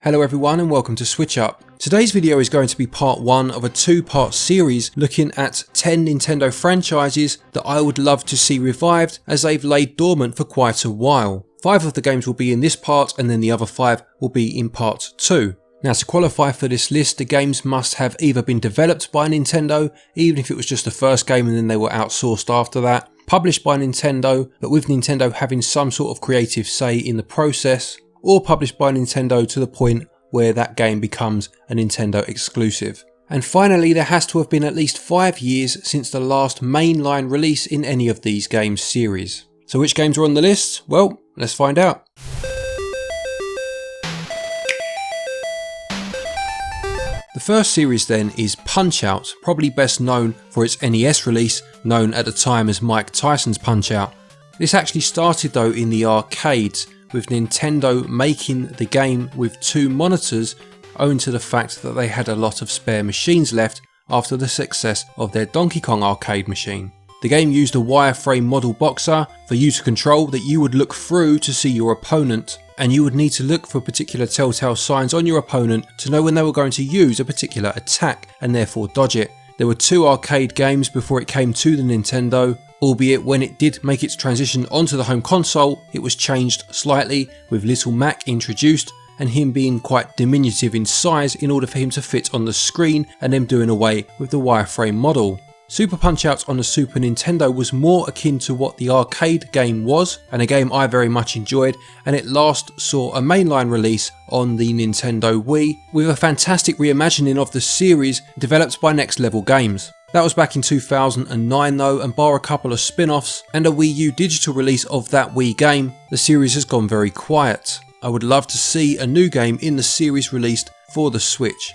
Hello everyone and welcome to SwitchUp. Today's video is going to be part 1 of a 2-part series looking at 10 Nintendo franchises that I would love to see revived as they've laid dormant for quite a while. 5 of the games will be in this part and then the other 5 will be in part 2. Now, to qualify for this list, the games must have either been developed by Nintendo, even if it was just the first game and then they were outsourced after that, published by Nintendo, but with Nintendo having some sort of creative say in the process, or published by Nintendo to the point where that game becomes a Nintendo exclusive. And finally, there has to have been at least 5 years since the last mainline release in any of these games series. So which games are on the list? Well, let's find out. The first series then is Punch-Out!, probably best known for its NES release, known at the time as Mike Tyson's Punch-Out!. This actually started though in the arcades, with Nintendo making the game with 2 monitors owing to the fact that they had a lot of spare machines left after the success of their Donkey Kong arcade machine. The game used a wireframe model boxer for you to control that you would look through to see your opponent, and you would need to look for particular telltale signs on your opponent to know when they were going to use a particular attack and therefore dodge it. There were 2 arcade games before it came to the Nintendo, albeit when it did make its transition onto the home console, it was changed slightly, with Little Mac introduced and him being quite diminutive in size in order for him to fit on the screen, and them doing away with the wireframe model. Super Punch-Out! On the Super Nintendo was more akin to what the arcade game was, and a game I very much enjoyed, and it last saw a mainline release on the Nintendo Wii with a fantastic reimagining of the series developed by Next Level Games. That was back in 2009 though, and bar a couple of spin-offs and a Wii U digital release of that Wii game, the series has gone very quiet. I would love to see a new game in the series released for the Switch.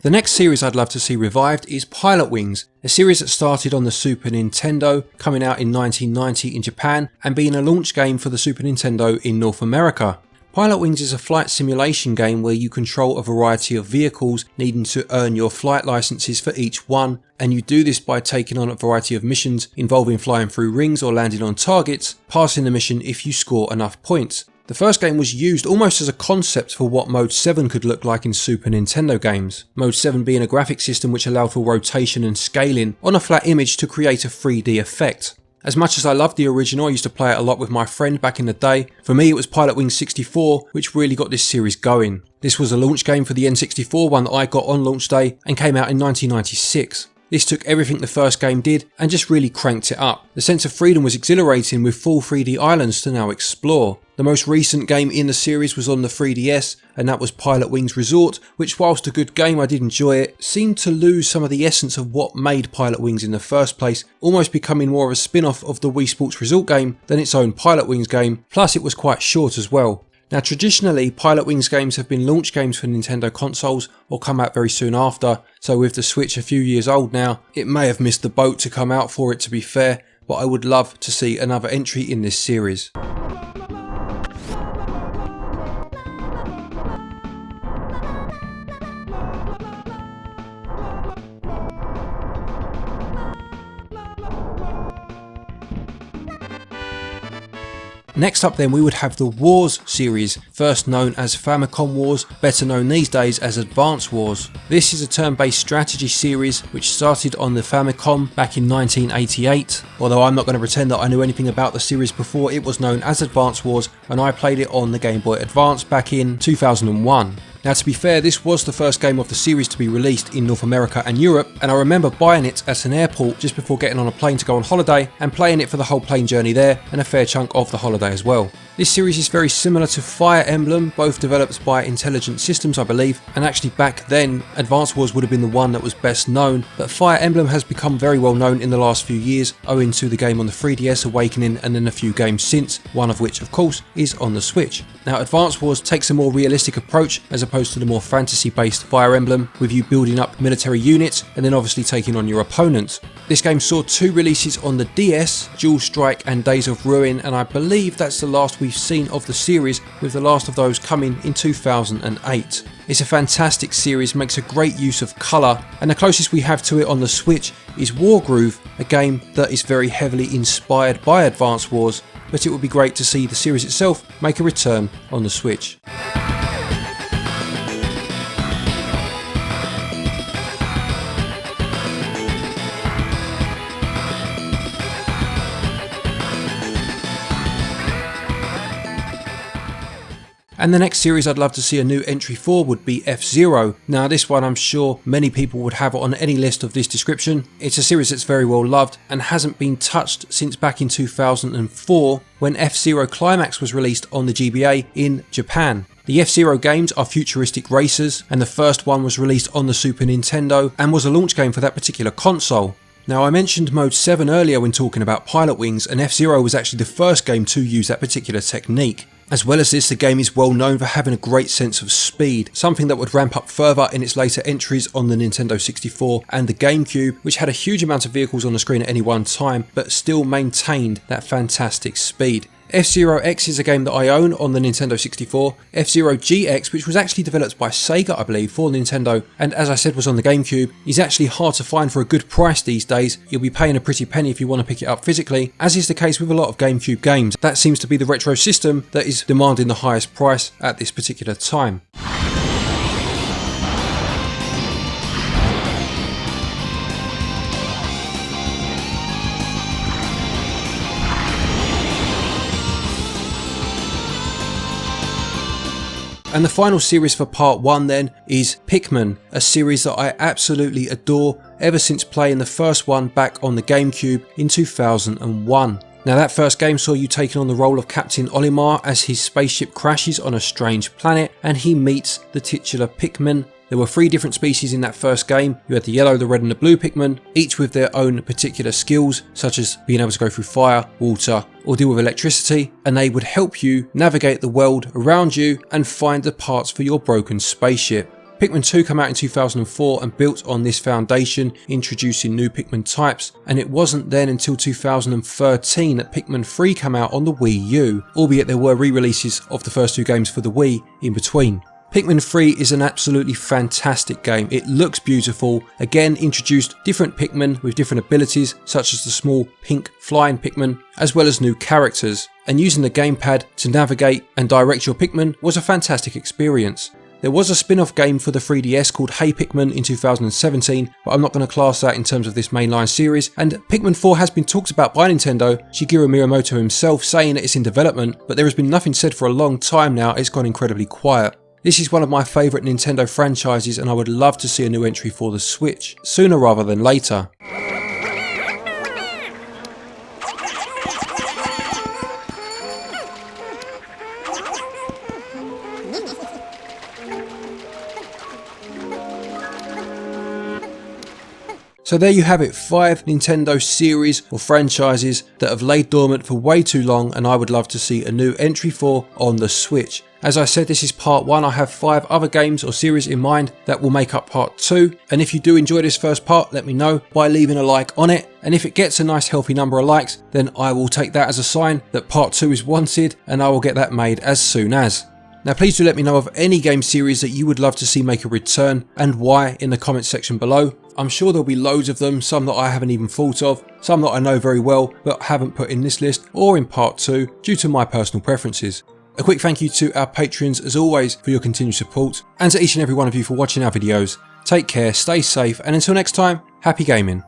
The next series I'd love to see revived is Pilotwings, a series that started on the Super Nintendo, coming out in 1990 in Japan and being a launch game for the Super Nintendo in North America. Pilotwings is a flight simulation game where you control a variety of vehicles, needing to earn your flight licenses for each one, and you do this by taking on a variety of missions involving flying through rings or landing on targets, passing the mission if you score enough points. The first game was used almost as a concept for what Mode 7 could look like in Super Nintendo games, Mode 7 being a graphic system which allowed for rotation and scaling on a flat image to create a 3D effect. As much as I loved the original, I used to play it a lot with my friend back in the day. For me it was Pilotwings 64 which really got this series going. This was a launch game for the N64, one that I got on launch day, and came out in 1996. This took everything the first game did and just really cranked it up. The sense of freedom was exhilarating with full 3D islands to now explore. The most recent game in the series was on the 3DS, and that was Pilotwings Resort, which whilst a good game, I did enjoy it, seemed to lose some of the essence of what made Pilotwings in the first place, almost becoming more of a spin-off of the Wii Sports Resort game than its own Pilotwings game, plus it was quite short as well. Now traditionally, Pilotwings games have been launch games for Nintendo consoles or come out very soon after, so with the Switch a few years old now, it may have missed the boat to come out for it, to be fair, but I would love to see another entry in this series. Next up then we would have the Wars series, first known as Famicom Wars, better known these days as Advance Wars. This is a turn-based strategy series which started on the Famicom back in 1988, although I'm not going to pretend that I knew anything about the series before it was known as Advance Wars, and I played it on the Game Boy Advance back in 2001. Now to be fair, this was the first game of the series to be released in North America and Europe, and I remember buying it at an airport just before getting on a plane to go on holiday and playing it for the whole plane journey there and a fair chunk of the holiday as well. This series is very similar to Fire Emblem, both developed by Intelligent Systems I believe, and actually back then Advance Wars would have been the one that was best known, but Fire Emblem has become very well known in the last few years owing to the game on the 3DS Awakening and then a few games since, one of which of course is on the Switch. Now Advance Wars takes a more realistic approach as opposed opposed to the more fantasy based Fire Emblem, with you building up military units and then obviously taking on your opponents. This game saw 2 releases on the DS, Dual Strike and Days of Ruin, and I believe that's the last we've seen of the series, with the last of those coming in 2008. It's a fantastic series, makes a great use of colour, and the closest we have to it on the Switch is Wargroove, a game that is very heavily inspired by Advance Wars, but it would be great to see the series itself make a return on the Switch. And the next series I'd love to see a new entry for would be FZero. Now this one I'm sure many people would have on any list of this description. It's a series that's very well loved and hasn't been touched since back in 2004 when FZero Climax was released on the GBA in Japan. The FZero games are futuristic racers, and the first one was released on the Super Nintendo and was a launch game for that particular console. Now I mentioned Mode 7 earlier when talking about Pilotwings, and FZero was actually the first game to use that particular technique. As well as this, the game is well known for having a great sense of speed, something that would ramp up further in its later entries on the Nintendo 64 and the GameCube, which had a huge amount of vehicles on the screen at any one time, but still maintained that fantastic speed. FZero X is a game that I own on the Nintendo 64, FZero GX, which was actually developed by Sega I believe for Nintendo, and as I said was on the GameCube, is actually hard to find for a good price these days. You'll be paying a pretty penny if you want to pick it up physically, as is the case with a lot of GameCube games. That seems to be the retro system that is demanding the highest price at this particular time. And the final series for part 1 then is Pikmin, a series that I absolutely adore ever since playing the first one back on the GameCube in 2001. Now that first game saw you taking on the role of Captain Olimar as his spaceship crashes on a strange planet and he meets the titular Pikmin. There were 3 different species in that first game. You had the yellow, the red and the blue Pikmin, each with their own particular skills, such as being able to go through fire, water or deal with electricity, and they would help you navigate the world around you and find the parts for your broken spaceship. Pikmin 2 came out in 2004 and built on this foundation, introducing new Pikmin types, and it wasn't then until 2013 that Pikmin 3 came out on the Wii U, albeit there were re-releases of the first 2 games for the Wii in between. Pikmin 3 is an absolutely fantastic game. It looks beautiful, again introduced different Pikmin with different abilities such as the small pink flying Pikmin, as well as new characters, and using the gamepad to navigate and direct your Pikmin was a fantastic experience. There was a spin-off game for the 3DS called Hey Pikmin in 2017, but I'm not going to class that in terms of this mainline series, and Pikmin 4 has been talked about by Nintendo, Shigeru Miyamoto himself saying that it's in development, but there has been nothing said for a long time now. It's gone incredibly quiet. This is one of my favourite Nintendo franchises and I would love to see a new entry for the Switch, sooner rather than later. So there you have it, 5 Nintendo series or franchises that have laid dormant for way too long and I would love to see a new entry for on the Switch. As I said, this is part 1, I have 5 other games or series in mind that will make up part 2, and if you do enjoy this first part, let me know by leaving a like on it, and if it gets a nice healthy number of likes, then I will take that as a sign that part 2 is wanted and I will get that made as soon as. Now please do let me know of any game series that you would love to see make a return and why in the comments section below. I'm sure there'll be loads of them, some that I haven't even thought of, some that I know very well but haven't put in this list or in part 2 due to my personal preferences. A quick thank you to our patrons as always for your continued support, and to each and every one of you for watching our videos. Take care, stay safe, and until next time, happy gaming.